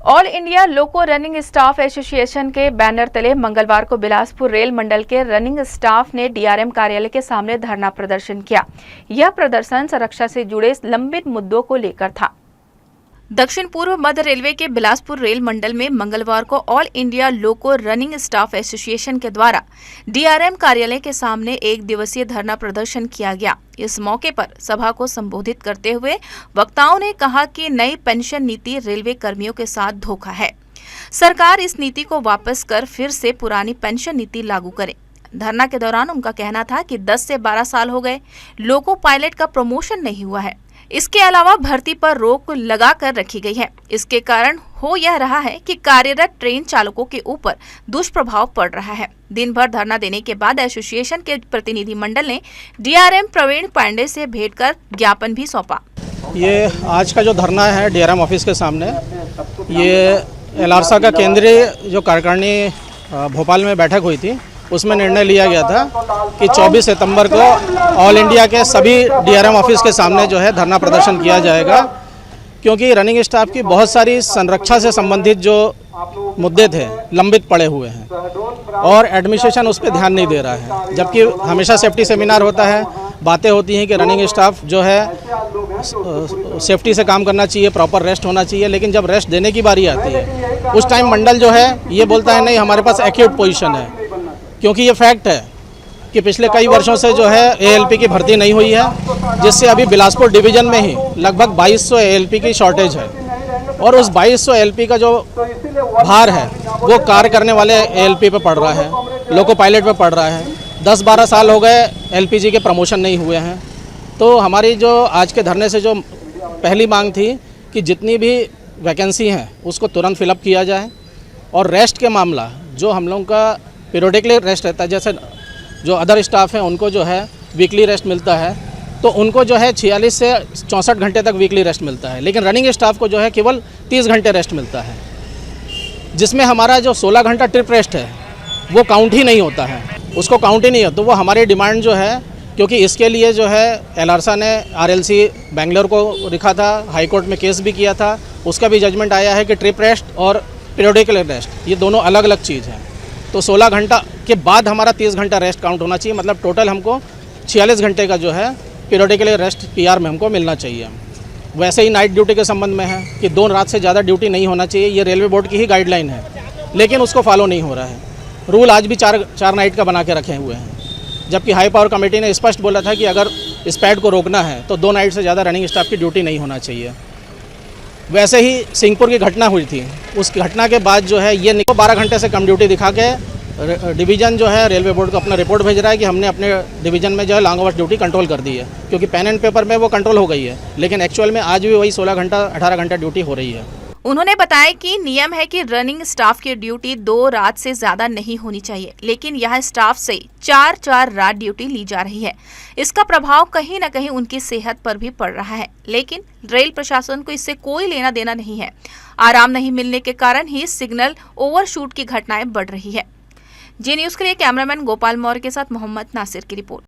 All India लोको running staff association के banner तले मंगलवार को बिलासपुर रेल मंडल के रनिंग स्टाफ ने डीआरएम कार्यालय के सामने धरना प्रदर्शन किया। यह प्रदर्शन सुरक्षा से जुड़े लंबित मुद्दों को लेकर था। दक्षिण पूर्व मध्य रेलवे के बिलासपुर रेल मंडल में मंगलवार को ऑल इंडिया लोको रनिंग स्टाफ एसोसिएशन के द्वारा डीआरएम कार्यालय के सामने एक दिवसीय धरना प्रदर्शन किया गया। इस मौके पर सभा को संबोधित करते हुए वक्ताओं ने कहा कि नई पेंशन नीति रेलवे कर्मियों के साथ धोखा है। सरकार इस नीति को वापस कर फिर से पुरानी पेंशन नीति लागू करे। धरना के दौरान उनका कहना था कि 10 से 12 साल हो गए, लोको पायलट का प्रमोशन नहीं हुआ है। इसके अलावा भर्ती पर रोक लगा कर रखी गई है। इसके कारण हो यह रहा है कि कार्यरत ट्रेन चालकों के ऊपर दुष्प्रभाव पड़ रहा है। दिन भर धरना देने के बाद एसोसिएशन के प्रतिनिधि मंडल ने डीआरएम प्रवीण पांडे से भेंट कर ज्ञापन भी सौंपा। ये आज का जो धरना है डीआरएम ऑफिस के सामने, ये एलआरसा का केंद्रीय जो कार्यकारिणी भोपाल में बैठक हुई थी, उसमें निर्णय लिया गया था कि 24 सितंबर को ऑल इंडिया के सभी डीआरएम ऑफिस के सामने जो है धरना प्रदर्शन किया जाएगा, क्योंकि रनिंग स्टाफ की बहुत सारी संरक्षा से संबंधित जो मुद्दे थे लंबित पड़े हुए हैं और एडमिनिस्ट्रेशन उस पर ध्यान नहीं दे रहा है। जबकि हमेशा सेफ्टी सेमिनार होता है, बातें होती हैं कि रनिंग स्टाफ जो है सेफ्टी से काम करना चाहिए, प्रॉपर रेस्ट होना चाहिए, लेकिन जब रेस्ट देने की बारी आती है उस टाइम मंडल जो है ये बोलता है नहीं, हमारे पास एक्यूट पोजीशन है। क्योंकि ये फैक्ट है कि पिछले कई वर्षों से जो है एएलपी की भर्ती नहीं हुई है, जिससे अभी बिलासपुर डिवीज़न में ही लगभग 2200 एएलपी की शॉर्टेज है और उस 2200 एएलपी का जो भार है वो कार्य करने वाले एएलपी पे पड़ रहा है, लोको पायलट पे पड़ रहा है। 10-12 साल हो गए एलपीजी के प्रमोशन नहीं हुए हैं। तो हमारी जो आज के धरने से जो पहली मांग थी कि जितनी भी वैकेंसी हैं उसको तुरंत फिलअप किया जाए और रेस्ट के मामला जो हम लोगों का पीरियडिकली रेस्ट रहता है, जैसे जो अदर स्टाफ हैं उनको जो है वीकली रेस्ट मिलता है, तो उनको जो है 46 से 64 घंटे तक वीकली रेस्ट मिलता है, लेकिन रनिंग स्टाफ को जो है केवल 30 घंटे रेस्ट मिलता है, जिसमें हमारा जो 16 घंटा ट्रिप रेस्ट है वो काउंट ही नहीं होता है, उसको काउंट ही नहीं होता। तो वो हमारी डिमांड जो है, क्योंकि इसके लिए जो है एलआरसा ने आरएलसी बेंगलोर को लिखा था, हाई कोर्ट में केस भी किया था, उसका भी जजमेंट आया है कि ट्रिप रेस्ट और पीरियडिकल रेस्ट ये दोनों अलग अलग चीज़ हैं। तो 16 घंटा के बाद हमारा 30 घंटा रेस्ट काउंट होना चाहिए, मतलब टोटल हमको 46 घंटे का जो है पीरियडिकली रेस्ट पीआर में हमको मिलना चाहिए। वैसे ही नाइट ड्यूटी के संबंध में है कि 2 रात से ज़्यादा ड्यूटी नहीं होना चाहिए, ये रेलवे बोर्ड की ही गाइडलाइन है, लेकिन उसको फॉलो नहीं हो रहा है। रूल आज भी 4 नाइट का बना के रखे हुए हैं, जबकि हाई पावर कमेटी ने स्पष्ट बोला था कि अगर स्पैड को रोकना है तो 2 नाइट से ज़्यादा रनिंग स्टाफ की ड्यूटी नहीं होना चाहिए। वैसे ही सिंहपुर की घटना हुई थी, उस घटना के बाद जो है ये 12 घंटे से कम ड्यूटी दिखा के डिवीज़न जो है रेलवे बोर्ड को अपना रिपोर्ट भेज रहा है कि हमने अपने डिवीज़न में जो है लॉन्ग आवर्स ड्यूटी कंट्रोल कर दी है, क्योंकि पेन एंड पेपर में वो कंट्रोल हो गई है, लेकिन एक्चुअल में आज भी वही 16 घंटा 18 घंटा ड्यूटी हो रही है। उन्होंने बताया कि नियम है कि रनिंग स्टाफ की ड्यूटी 2 रात से ज्यादा नहीं होनी चाहिए, लेकिन यह स्टाफ से 4 रात ड्यूटी ली जा रही है। इसका प्रभाव कहीं न कहीं उनकी सेहत पर भी पड़ रहा है, लेकिन रेल प्रशासन को इससे कोई लेना देना नहीं है। आराम नहीं मिलने के कारण ही सिग्नल ओवरशूट की घटनाएं बढ़ रही है। जी न्यूज़ के लिए कैमरामैन गोपाल मौर्य के साथ मोहम्मद नासिर की रिपोर्ट।